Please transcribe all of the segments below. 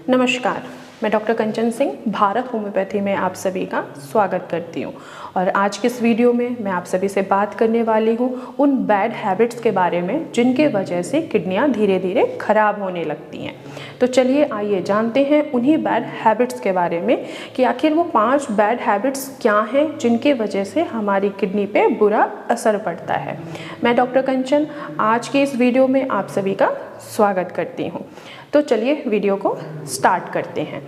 नमस्कार, मैं डॉक्टर कंचन सिंह भारत होम्योपैथी में आप सभी का स्वागत करती हूँ। और आज के इस वीडियो में मैं आप सभी से बात करने वाली हूँ उन बैड हैबिट्स के बारे में जिनके वजह से किडनियाँ धीरे धीरे खराब होने लगती हैं। तो चलिए आइए जानते हैं उन्हीं बैड हैबिट्स के बारे में कि आखिर वो 5 बैड हैबिट्स क्या हैं जिनके वजह से हमारी किडनी पे बुरा असर पड़ता है। मैं डॉक्टर कंचन आज के इस वीडियो में आप सभी का स्वागत करती हूँ। तो चलिए वीडियो को स्टार्ट करते हैं।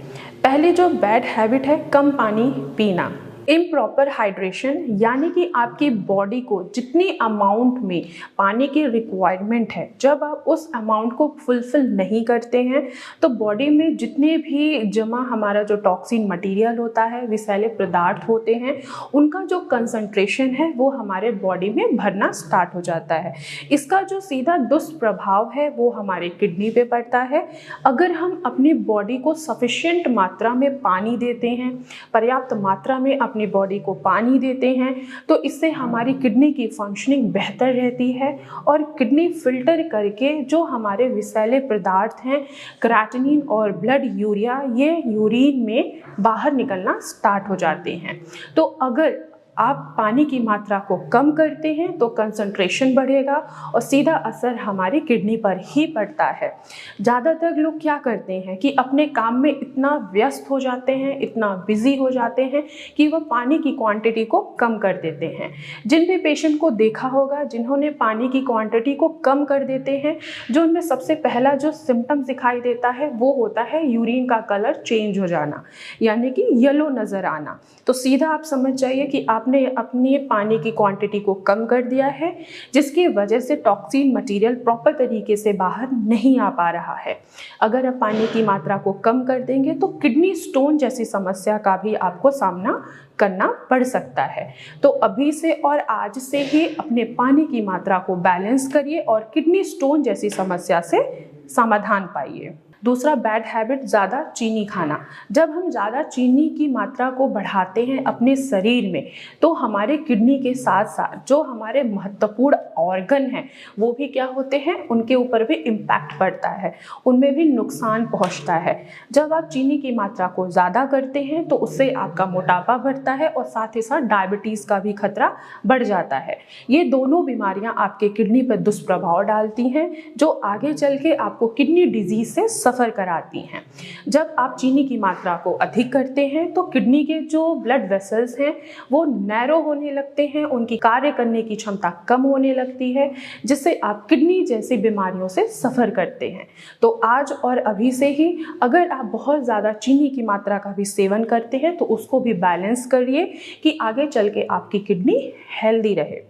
पहली जो बैड हैबिट है, कम पानी पीना। इम्प्रॉपर हाइड्रेशन यानी कि आपकी बॉडी को जितनी अमाउंट में पानी की रिक्वायरमेंट है, जब आप उस अमाउंट को फुलफिल नहीं करते हैं तो बॉडी में जितने भी जमा हमारा जो टॉक्सिन मटेरियल होता है, विषैले पदार्थ होते हैं, उनका जो कंसंट्रेशन है वो हमारे बॉडी में भरना स्टार्ट हो जाता है। इसका जो सीधा दुष्प्रभाव है वो हमारे किडनी पे पड़ता है। अगर हम अपनी बॉडी को सफिशिएंट मात्रा में पानी देते हैं, पर्याप्त मात्रा में अपनी बॉडी को पानी देते हैं, तो इससे हमारी किडनी की फंक्शनिंग बेहतर रहती है और किडनी फिल्टर करके जो हमारे विषैले पदार्थ हैं, क्रेटिनिन और ब्लड यूरिया, ये यूरिन में बाहर निकलना स्टार्ट हो जाते हैं। तो अगर आप पानी की मात्रा को कम करते हैं तो कंसंट्रेशन बढ़ेगा और सीधा असर हमारी किडनी पर ही पड़ता है। ज़्यादातर लोग क्या करते हैं कि अपने काम में इतना व्यस्त हो जाते हैं, इतना बिजी हो जाते हैं कि वह पानी की क्वांटिटी को कम कर देते हैं। जिन भी पेशेंट को देखा होगा जिन्होंने पानी की क्वांटिटी को कम कर देते हैं, जो उनमें सबसे पहला जो सिम्टम्स दिखाई देता है वो होता है यूरिन का कलर चेंज हो जाना, यानी कि येलो नज़र आना। तो सीधा आप समझ जाइए कि आपने अपनी पानी की क्वांटिटी को कम कर दिया है, जिसकी वजह से टॉक्सिन मटेरियल प्रॉपर तरीके से बाहर नहीं आ पा रहा है। अगर आप पानी की मात्रा को कम कर देंगे तो किडनी स्टोन जैसी समस्या का भी आपको सामना करना पड़ सकता है। तो अभी से और आज से ही अपने पानी की मात्रा को बैलेंस करिए और किडनी स्टोन जैसी समस्या से समाधान पाइए। दूसरा बैड हैबिट, ज़्यादा चीनी खाना। जब हम ज़्यादा चीनी की मात्रा को बढ़ाते हैं अपने शरीर में तो हमारे किडनी के साथ साथ जो हमारे महत्वपूर्ण ऑर्गन हैं वो भी क्या होते हैं, उनके ऊपर भी इम्पैक्ट पड़ता है, उनमें भी नुकसान पहुंचता है। जब आप चीनी की मात्रा को ज़्यादा करते हैं तो उससे आपका मोटापा बढ़ता है और साथ ही साथ डायबिटीज़ का भी खतरा बढ़ जाता है। ये दोनों बीमारियाँ आपके किडनी पर दुष्प्रभाव डालती हैं जो आगे चल के आपको किडनी डिजीज़ से सफ़र कराती हैं। जब आप चीनी की मात्रा को अधिक करते हैं तो किडनी के जो ब्लड वेसल्स हैं वो नैरो होने लगते हैं, उनकी कार्य करने की क्षमता कम होने लगती है, जिससे आप किडनी जैसी बीमारियों से सफ़र करते हैं। तो आज और अभी से ही अगर आप बहुत ज़्यादा चीनी की मात्रा का भी सेवन करते हैं तो उसको भी बैलेंस करिए कि आगे चल के आपकी किडनी हेल्दी रहे।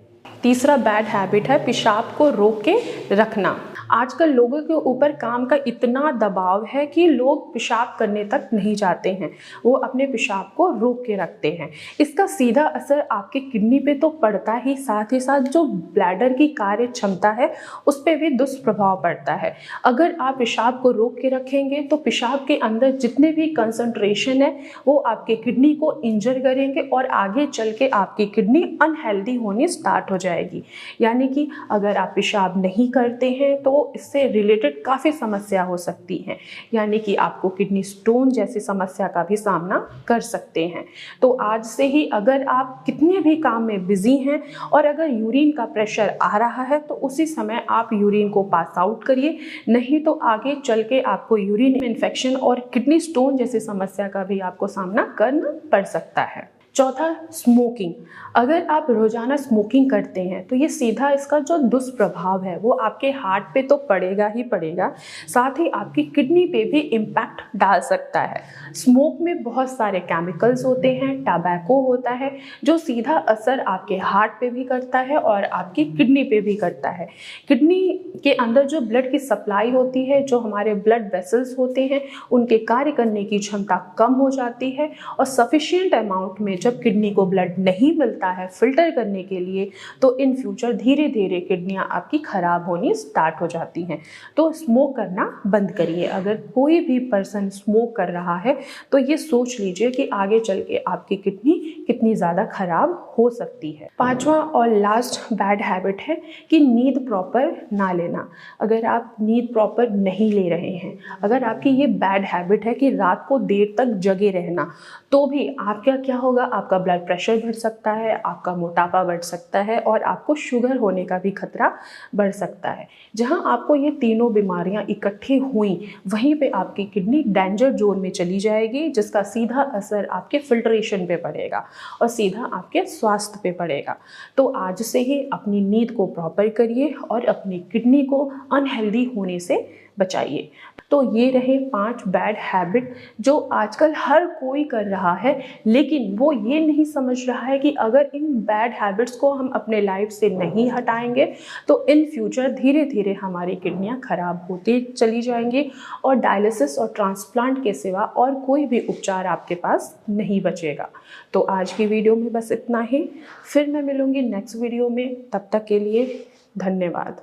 तीसरा बैड हैबिट है पेशाब को रोक के रखना। आजकल लोगों के ऊपर काम का इतना दबाव है कि लोग पेशाब करने तक नहीं जाते हैं, वो अपने पेशाब को रोक के रखते हैं। इसका सीधा असर आपके किडनी पे तो पड़ता ही, साथ जो ब्लैडर की कार्य क्षमता है उस पर भी दुष्प्रभाव पड़ता है। अगर आप पेशाब को रोक के रखेंगे तो पेशाब के अंदर जितने भी कंसंट्रेशन है वो आपके किडनी को इंजर करेंगे और आगे चल के आपकी किडनी अनहेल्दी होनी स्टार्ट हो जाएगी। यानी कि अगर आप पेशाब नहीं करते हैं तो इससे रिलेटेड काफ़ी समस्या हो सकती है, यानी कि आपको किडनी स्टोन जैसी समस्या का भी सामना कर सकते हैं। तो आज से ही अगर आप कितने भी काम में बिजी हैं और अगर यूरिन का प्रेशर आ रहा है तो उसी समय आप यूरिन को पास आउट करिए, नहीं तो आगे चल के आपको यूरिन इन्फेक्शन और किडनी स्टोन जैसी समस्या का भी आपको सामना करना पड़ सकता है। चौथा, स्मोकिंग। अगर आप रोज़ाना स्मोकिंग करते हैं तो ये सीधा इसका जो दुष्प्रभाव है वो आपके हार्ट पे तो पड़ेगा ही पड़ेगा, साथ ही आपकी किडनी पे भी इम्पैक्ट डाल सकता है। स्मोक में बहुत सारे केमिकल्स होते हैं, टबैको होता है जो सीधा असर आपके हार्ट पे भी करता है और आपकी किडनी पे भी करता है। किडनी के अंदर जो ब्लड की सप्लाई होती है, जो हमारे ब्लड वेसल्स होते हैं, उनके कार्य करने की क्षमता कम हो जाती है और सफिशिएंट अमाउंट में जब किडनी को ब्लड नहीं मिलता है फिल्टर करने के लिए, तो इन फ्यूचर धीरे धीरे किडनियाँ आपकी ख़राब होनी स्टार्ट हो जाती हैं। तो स्मोक करना बंद करिए। अगर कोई भी पर्सन स्मोक कर रहा है तो ये सोच लीजिए कि आगे चल के आपकी किडनी कितनी ज़्यादा ख़राब हो सकती है। पांचवा और लास्ट बैड हैबिट है कि नींद प्रॉपर ना लेना। अगर आप नींद प्रॉपर नहीं ले रहे हैं, अगर आपकी ये बैड हैबिट है कि रात को देर तक जगे रहना, तो भी आपका क्या होगा, आपका ब्लड प्रेशर बढ़ सकता है, आपका मोटापा बढ़ सकता है और आपको शुगर होने का भी खतरा बढ़ सकता है। जहां आपको ये तीनों बीमारियां इकट्ठी हुई, वहीं पे आपकी किडनी डेंजर जोन में चली जाएगी, जिसका सीधा असर आपके फिल्ट्रेशन पे पड़ेगा और सीधा आपके स्वास्थ्य पे पड़ेगा। तो आज से ही अपनी नींद को प्रॉपर करिए और अपनी किडनी को अनहेल्दी होने से बचाइए। तो ये रहे 5 बैड हैबिट जो आजकल हर कोई कर रहा है, लेकिन वो ये नहीं समझ रहा है कि अगर इन बैड हैबिट्स को हम अपने लाइफ से नहीं हटाएंगे तो इन फ्यूचर धीरे धीरे हमारी किडनियां खराब होती चली जाएंगी और डायलिसिस और ट्रांसप्लांट के सिवा और कोई भी उपचार आपके पास नहीं बचेगा। तो आज की वीडियो में बस इतना ही। फिर मैं मिलूंगी नेक्स्ट वीडियो में। तब तक के लिए धन्यवाद।